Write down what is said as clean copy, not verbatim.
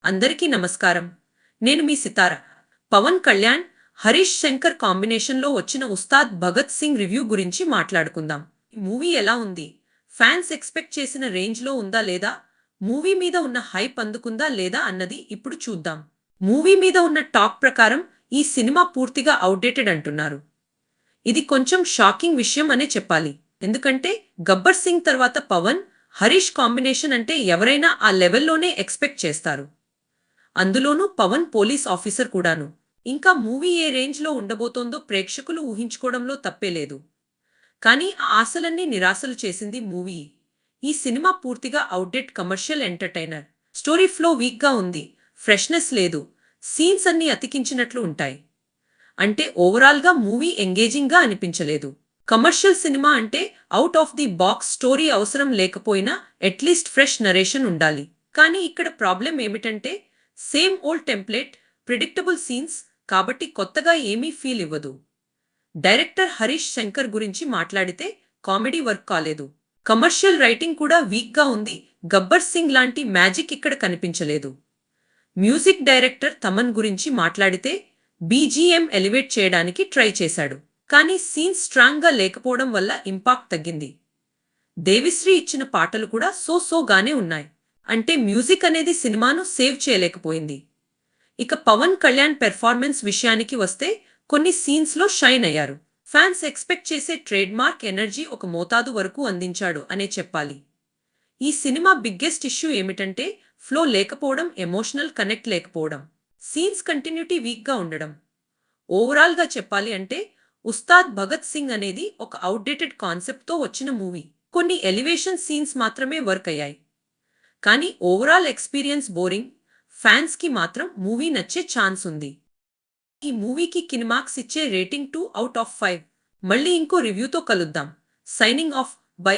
అందరికీ నమస్కారం. నేను మీ సితార. పవన్ కళ్యాణ్, హరీష్ శంకర్ కాంబినేషన్లో వచ్చిన ఉస్తాద్ భగత్ సింగ్ రివ్యూ గురించి మాట్లాడుకుందాం. ఈ మూవీ ఎలా ఉంది? ఫ్యాన్స్ ఎక్స్పెక్ట్ చేసిన రేంజ్లో ఉందా లేదా? మూవీ మీద ఉన్న హైప్ అందుకుందా లేదా అన్నది ఇప్పుడు చూద్దాం. మూవీ మీద ఉన్న టాక్ ప్రకారం ఈ సినిమా పూర్తిగా అవుట్డేటెడ్ అంటున్నారు. ఇది కొంచెం షాకింగ్ విషయం అనే చెప్పాలి. ఎందుకంటే గబ్బర్ సింగ్ తర్వాత పవన్, హరీష్ కాంబినేషన్ అంటే ఎవరైనా ఆ లెవెల్లోనే ఎక్స్పెక్ట్ చేస్తారు. అందులోనూ పవన్ పోలీస్ ఆఫీసర్ కూడాను. ఇంకా మూవీ ఏ రేంజ్లో ఉండబోతోందో ప్రేక్షకులు ఊహించుకోవడంలో తప్పే లేదు. కానీ ఆ ఆశలన్నీ నిరాశలు చేసింది మూవీ. ఈ సినిమా పూర్తిగా outdate commercial entertainer. Story flow వీక్గా ఉంది, ఫ్రెష్నెస్ లేదు, సీన్స్ అన్నీ అతికించినట్లు ఉంటాయి. అంటే ఓవరాల్గా మూవీ ఎంగేజింగ్గా అనిపించలేదు. కమర్షియల్ సినిమా అంటే out of the box story అవసరం లేకపోయినా అట్లీస్ట్ ఫ్రెష్ నరేషన్ ఉండాలి. కానీ ఇక్కడ ప్రాబ్లం ఏమిటంటే same old template, predictable scenes, కాబట్టి కొత్తగా ఏమీ ఫీల్ ఇవ్వదు. డైరెక్టర్ హరీష్ శంకర్ గురించి మాట్లాడితే కామెడీ వర్క్ కాలేదు. కమర్షియల్ రైటింగ్ కూడా వీక్గా ఉంది. గబ్బర్ సింగ్ లాంటి మ్యాజిక్ ఇక్కడ కనిపించలేదు. మ్యూజిక్ డైరెక్టర్ తమన్ గురించి మాట్లాడితే బీజీఎం ఎలివేట్ చేయడానికి ట్రై చేశాడు. కానీ సీన్స్ స్ట్రాంగ్గా లేకపోవడం వల్ల ఇంపాక్ట్ తగ్గింది. దేవిశ్రీ ఇచ్చిన పాటలు కూడా సోగానే ఉన్నాయి. అంటే మ్యూజిక్ అనేది సినిమాను సేవ్ చేయలేకపోయింది. ఇక పవన్ కళ్యాణ్ పెర్ఫార్మెన్స్ విషయానికి వస్తే కొన్ని సీన్స్లో షైన్ అయ్యారు. ఫ్యాన్స్ ఎక్స్పెక్ట్ చేసే ట్రేడ్ మార్క్ ఎనర్జీ ఒక మోతాదు వరకు అందించాడు అనే చెప్పాలి. ఈ సినిమా బిగ్గెస్ట్ ఇష్యూ ఏమిటంటే ఫ్లో లేకపోవడం, ఎమోషనల్ కనెక్ట్ లేకపోవడం, సీన్స్ కంటిన్యూటీ వీక్గా ఉండడం. ఓవరాల్గా చెప్పాలి అంటే ఉస్తాద్ భగత్ సింగ్ అనేది ఒక అవుట్డేటెడ్ కాన్సెప్ట్తో వచ్చిన మూవీ. కొన్ని ఎలివేషన్ సీన్స్ మాత్రమే వర్క్ అయ్యాయి. కానీ ఓవరాల్ ఎక్స్పీరియన్స్ బోరింగ్. ఫ్యాన్స్కి మాత్రం మూవీ నచ్చే ఛాన్స్ ఉంది. ఈ మూవీకి కినిమార్క్స్ ఇచ్చే రేటింగ్ 2/5. మళ్ళీ ఇంకో రివ్యూతో కలుద్దాం. Signing off. బై.